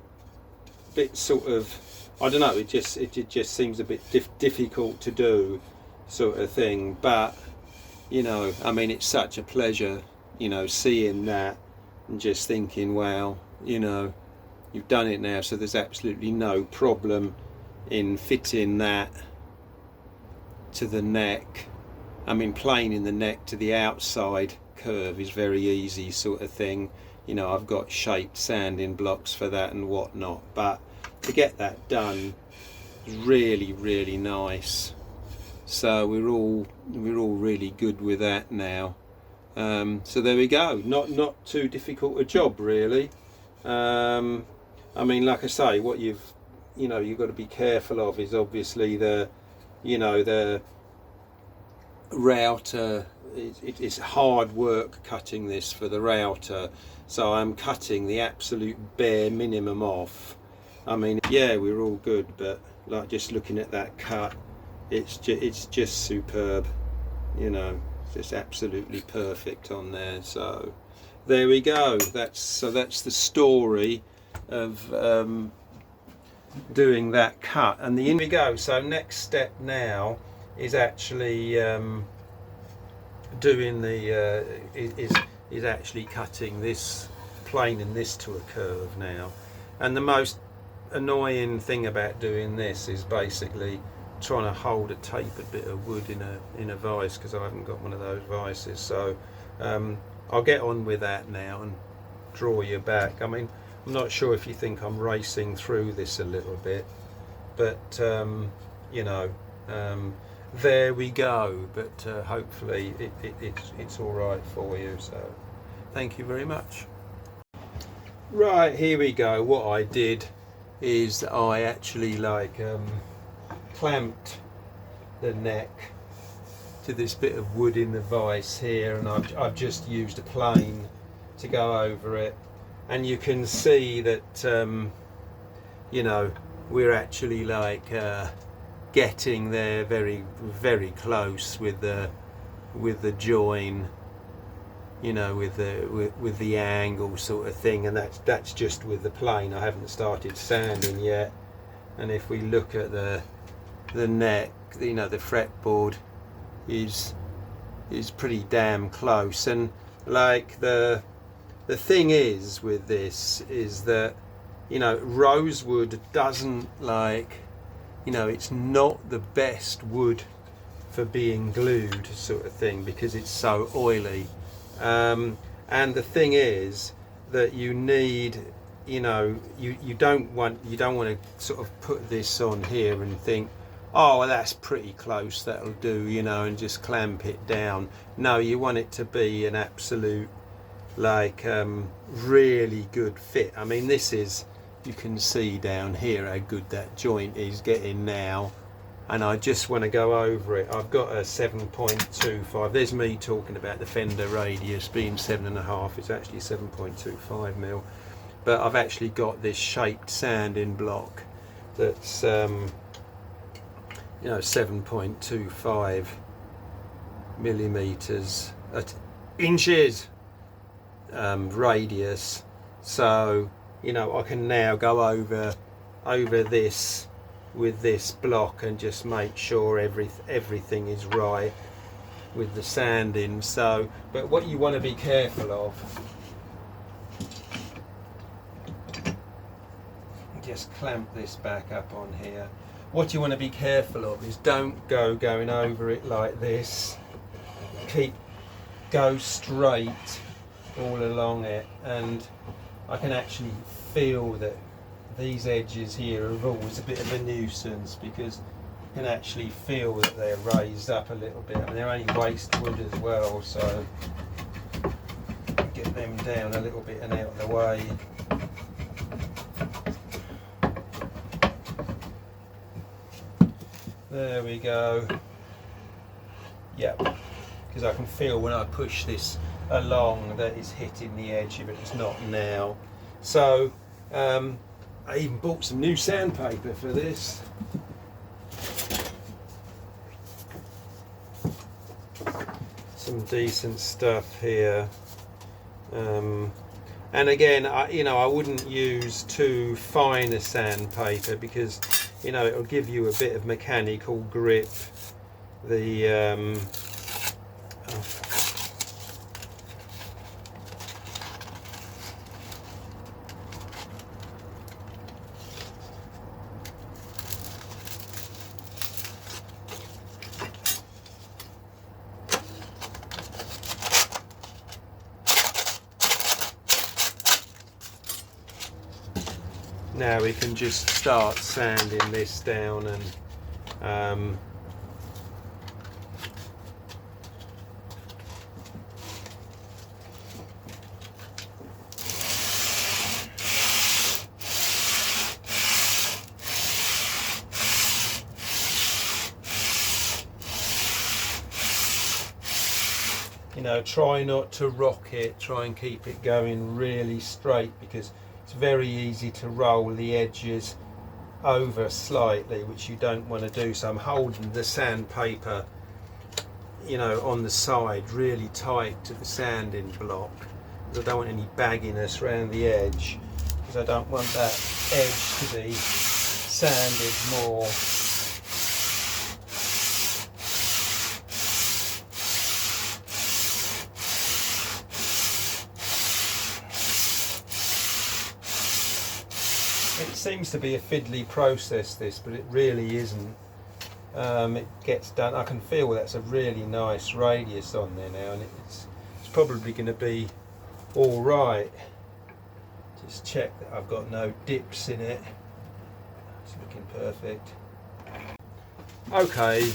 sort of, I don't know, it just seems a bit difficult to do, sort of thing, but you know, I mean, it's such a pleasure, you know, seeing that and just thinking, wow, you know, you've done it now, so there's absolutely no problem in fitting that to the neck. I mean, planing the neck to the outside curve is very easy, sort of thing. You know, I've got shaped sanding blocks for that and whatnot, but to get that done is really nice. So we're all really good with that now. So there we go. Not too difficult a job, really. I mean, like I say, what you've got to be careful of is obviously the router. It's hard work cutting this for the router, so I'm cutting the absolute bare minimum off. I mean, yeah, we're all good, but like, just looking at that cut, it's just superb, you know, just absolutely perfect on there. So there we go. That's the story of doing that cut, and in we go. So next step now is actually doing the is actually cutting this, planing this to a curve now. And the most annoying thing about doing this is basically trying to hold a tapered bit of wood in a vise, because I haven't got one of those vices. So I'll get on with that now and draw you back. I mean, I'm not sure if you think I'm racing through this a little bit, but you know, there we go. But hopefully it's all right for you. So thank you very much. Right, here we go. What I did is I actually clamped the neck to this bit of wood in the vise here, and I've just used a plane to go over it, and you can see that you know, we're actually getting there very close with the join, you know, with the angle sort of thing, and that's just with the plane. I haven't started sanding yet. And if we look at the neck, you know, the fretboard is pretty damn close. And like the thing is with this is that, you know, rosewood doesn't, like, you know, it's not the best wood for being glued sort of thing because it's so oily. And the thing is that you need, you know, you don't want to sort of put this on here and think, oh well, that's pretty close, that'll do, you know, and just clamp it down. No, you want it to be an absolute, like, really good fit. I mean, this is, you can see down here how good that joint is getting now, and I just want to go over it. I've got a 7.25. There's me talking about the fender radius being 7.5. It's actually 7.25 mil, but I've actually got this shaped sanding block that's you know, 7.25 millimeters inches radius. So, you know, I can now go over this with this block and just make sure everything is right with the sanding. So, but what you want to be careful of, just clamp this back up on here. What you want to be careful of is don't going over it like this. Go straight all along it, and I can actually feel that these edges here are always a bit of a nuisance because you can actually feel that they're raised up a little bit. I mean, they're only waste wood as well, so get them down a little bit and out of the way. There we go. Yep, because I can feel when I push this along that it's hitting the edge, but it's not now. So I even bought some new sandpaper for this. Some decent stuff here. And again, I wouldn't use too fine a sandpaper because, you know, it'll give you a bit of mechanical grip. The now we can just start sanding this down, and you know, try not to rock it, try and keep it going really straight, because it's very easy to roll the edges over slightly, which you don't want to do. So I'm holding the sandpaper, you know, on the side really tight to the sanding block because I don't want any bagginess around the edge, because I don't want that edge to be sanded more. It seems to be a fiddly process, this, but it really isn't. It gets done. I can feel that's a really nice radius on there now, and it's probably going to be all right. Just check that I've got no dips in it. It's looking perfect. Okay,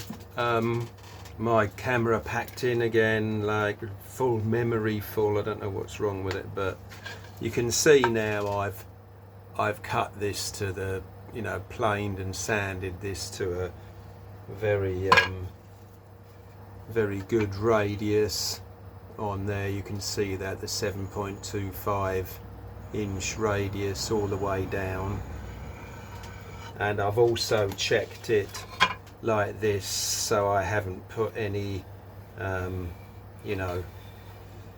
my camera packed in again, like full memory full. I don't know what's wrong with it, but you can see now I've cut this to the, you know, planed and sanded this to a very very good radius on there. You can see that the 7.25 inch radius all the way down, and I've also checked it like this, so I haven't put any you know,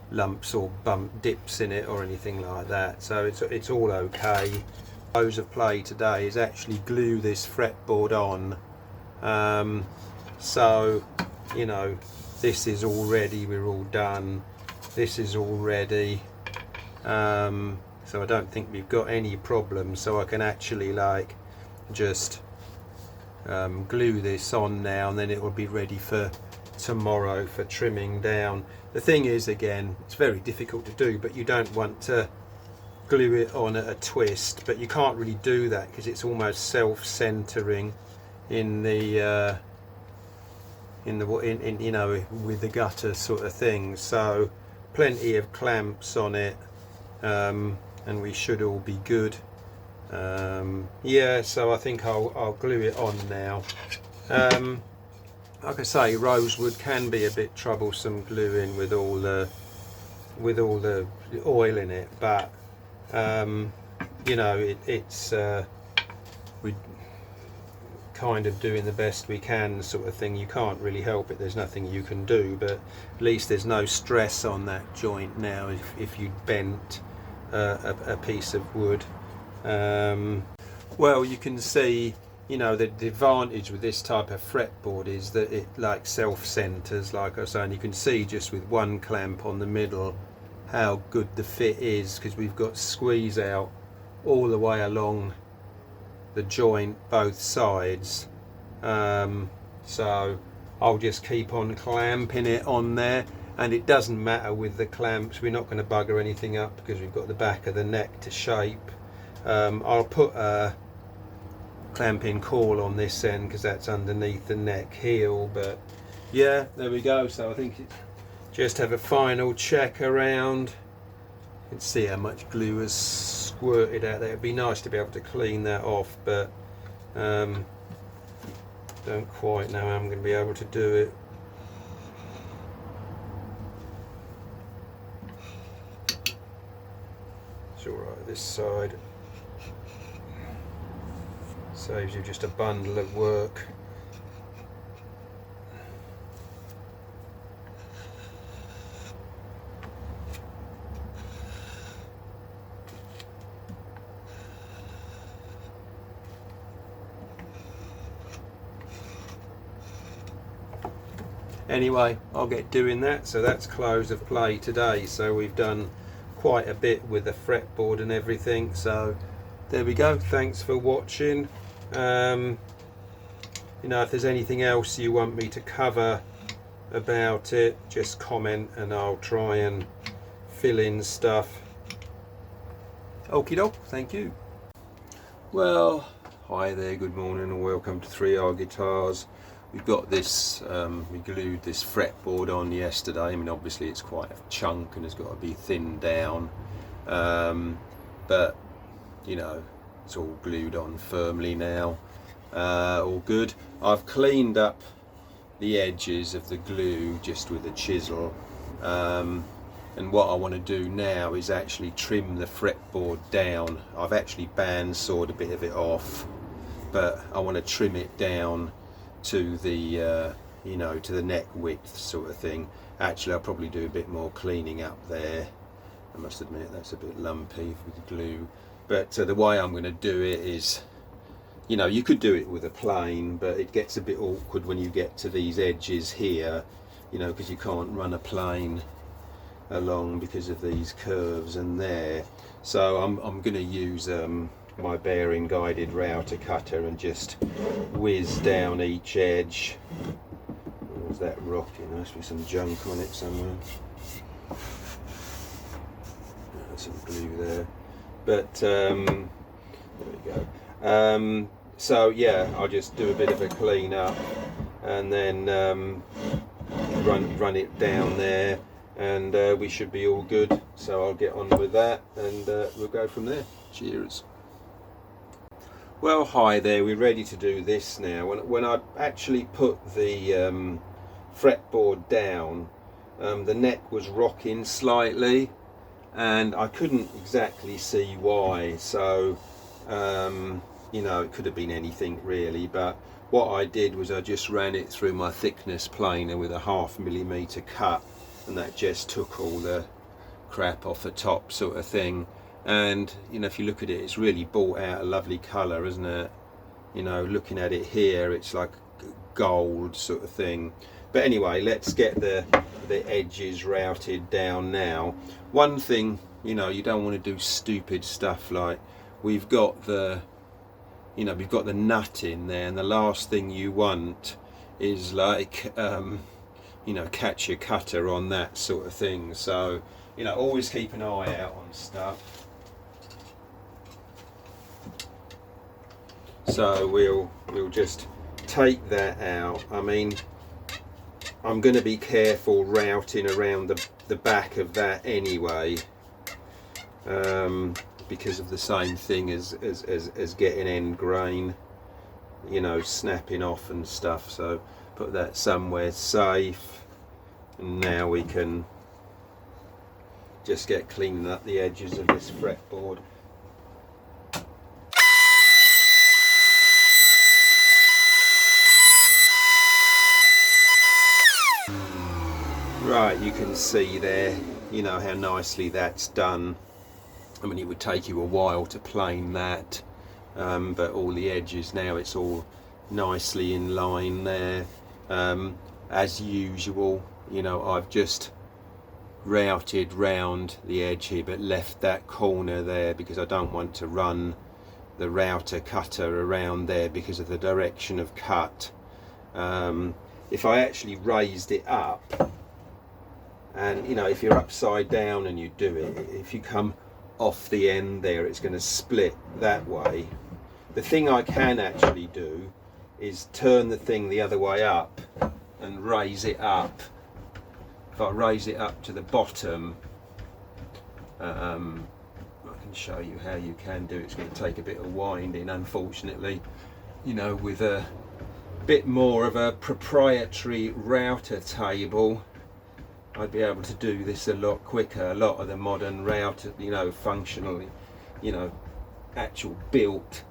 lumps or bump dips in it or anything like that, so it's all okay. Close of play today is actually glue this fretboard on, so you know, this is all ready, we're all done, this is all ready, so I don't think we've got any problems, so I can actually like just glue this on now, and then it will be ready for tomorrow for trimming down. The thing is, again, it's very difficult to do, but you don't want to glue it on at a twist, but you can't really do that because it's almost self-centering in the you know, with the gutter sort of thing. So plenty of clamps on it, and we should all be good. Yeah, so I think I'll glue it on now. Like I say, rosewood can be a bit troublesome gluing with all the oil in it, but you know, it's we kind of doing the best we can sort of thing. You can't really help it, there's nothing you can do, but at least there's no stress on that joint now if you bent a piece of wood. Well, you can see, you know, the advantage with this type of fretboard is that it like self-centers, like I was saying. You can see just with one clamp on the middle how good the fit is, because we've got squeeze out all the way along the joint both sides. So I'll just keep on clamping it on there, and it doesn't matter with the clamps, we're not going to bugger anything up because we've got the back of the neck to shape. I'll put a clamping caul on this end because that's underneath the neck heel, but yeah, there we go. So I think just have a final check around and see how much glue has squirted out there. It'd be nice to be able to clean that off, but don't quite know how I'm going to be able to do it. It's alright this side. Saves you just a bundle of work. Anyway, I'll get doing that. So that's close of play today. So we've done quite a bit with the fretboard and everything. So there we go. Thanks for watching. You know, if there's anything else you want me to cover about it, just comment and I'll try and fill in stuff. Okie doke, thank you. Well, hi there, good morning and welcome to 3R Guitars. We've got this, we glued this fretboard on yesterday. I mean, obviously it's quite a chunk and it's got to be thinned down, but you know, it's all glued on firmly now. All good. I've cleaned up the edges of the glue just with a chisel, and what I want to do now is actually trim the fretboard down. I've actually bandsawed a bit of it off, but I want to trim it down to the you know, to the neck width sort of thing. Actually, I'll probably do a bit more cleaning up there. I must admit that's a bit lumpy with the glue, but the way I'm going to do it is, you know, you could do it with a plane, but it gets a bit awkward when you get to these edges here, you know, because you can't run a plane along because of these curves and there. So I'm going to use my bearing guided router cutter and just whiz down each edge. There's that rock, you know, there must be some junk on it somewhere. put some glue there, but there we go. So yeah, I'll just do a bit of a clean up and then run it down there, and we should be all good. So I'll get on with that, and we'll go from there. Cheers. Well, hi there, we're ready to do this now. When I actually put the fretboard down, the neck was rocking slightly and I couldn't exactly see why. So you know, it could have been anything really, but what I did was I just ran it through my thickness planer with a 0.5 millimeter cut, and that just took all the crap off the top, sort of thing. And you know, if you look at it, it's really brought out a lovely colour, isn't it? You know, looking at it here, it's like gold sort of thing. But anyway, let's get the edges routed down now. One thing, you know, you don't want to do stupid stuff like we've got the nut in there, and the last thing you want is like you know, catch your cutter on that sort of thing. So you know, always keep an eye out on stuff. So we'll just take that out. I mean, I'm going to be careful routing around the back of that anyway, because of the same thing as getting end grain, you know, snapping off and stuff. So put that somewhere safe, and now we can just get cleaning up the edges of this fretboard. Right, you can see there, you know, how nicely that's done. I mean, it would take you a while to plane that, but all the edges now, it's all nicely in line there. As usual, you know, I've just routed round the edge here, but left that corner there because I don't want to run the router cutter around there because of the direction of cut. If I actually raised it up, and you know, if you're upside down and you do it, if you come off the end there, it's going to split that way. The thing I can actually do is turn the thing the other way up and raise it up. If I raise it up to the bottom, I can show you how you can do it. It's going to take a bit of winding, unfortunately. You know, with a bit more of a proprietary router table, I'd be able to do this a lot quicker. A lot of the modern router, you know, functionally, you know, actual built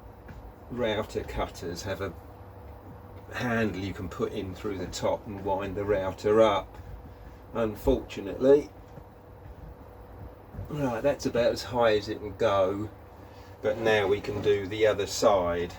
router cutters have a handle you can put in through the top and wind the router up. Unfortunately, right, that's about as high as it will go. But now we can do the other side.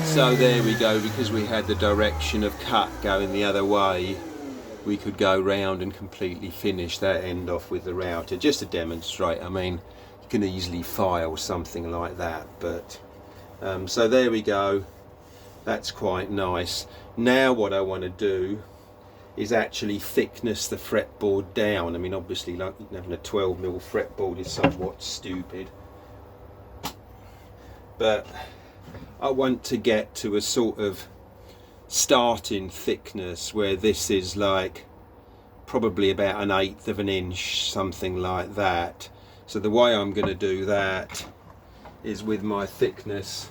So there we go, because we had the direction of cut going the other way, we could go round and completely finish that end off with the router, just to demonstrate. I mean, you can easily file something like that, but so there we go. That's quite nice. Now what I want to do is actually thickness the fretboard down. I mean, obviously, like having a 12mm fretboard is somewhat stupid, but I want to get to a sort of starting thickness where this is like probably about 1/8 of an inch, something like that. So the way I'm going to do that is with my thickness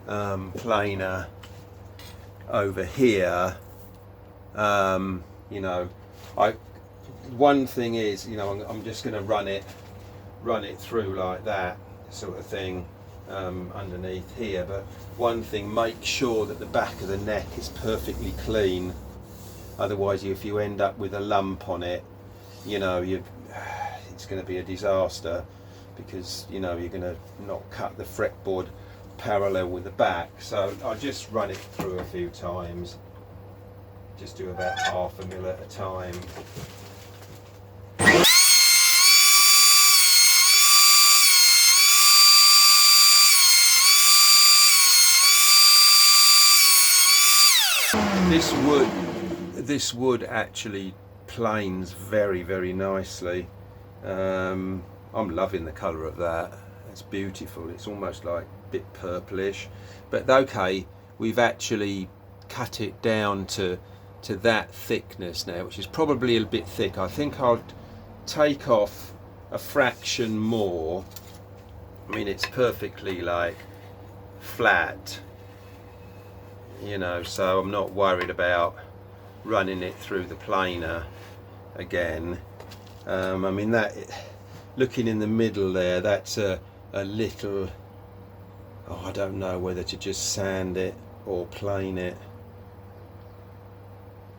planer over here. You know, one thing is, you know, I'm just going to run it through like that sort of thing. Underneath here, but one thing, make sure that the back of the neck is perfectly clean, otherwise if you end up with a lump on it, you know, it's going to be a disaster, because you know, you're going to not cut the fretboard parallel with the back. So I'll just run it through a few times, just do about 0.5 mm at a time. This wood actually planes very, very nicely. I'm loving the colour of that. It's beautiful. It's almost like a bit purplish, but okay, we've actually cut it down to that thickness now, which is probably a bit thick. I think I'll take off a fraction more. I mean, it's perfectly like flat, you know, so I'm not worried about running it through the planer again. I mean, that looking in the middle there, that's a little, oh, I don't know whether to just sand it or plane it.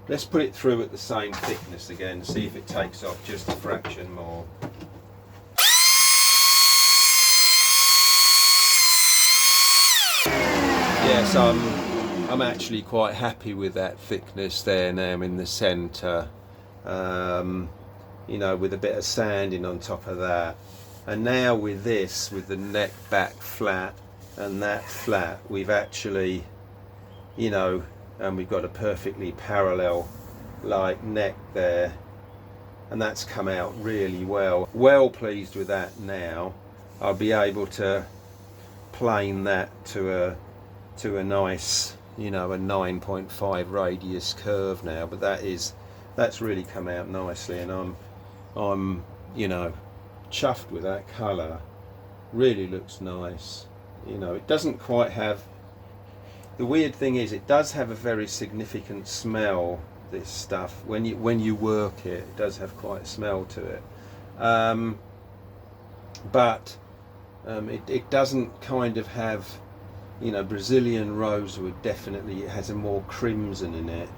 Let's put it through at the same thickness again, see if it takes off just a fraction more. Yes, I'm actually quite happy with that thickness there now in the centre. You know, with a bit of sanding on top of that. And now with this, with the neck back flat and that flat, we've actually, you know, and we've got a perfectly parallel like neck there, and that's come out really well. Well pleased with that now. I'll be able to plane that to a nice, you know, a 9.5 radius curve now, but that's really come out nicely, and I'm you know, chuffed with that colour. Really looks nice. You know, it doesn't quite have, the weird thing is it does have a very significant smell, this stuff. When you work it, it does have quite a smell to it. But it doesn't kind of have, you know, Brazilian rosewood definitely has a more crimson in it,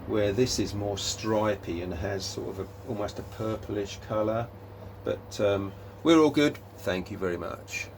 where this is more stripy and has sort of almost a purplish colour. But we're all good. Thank you very much.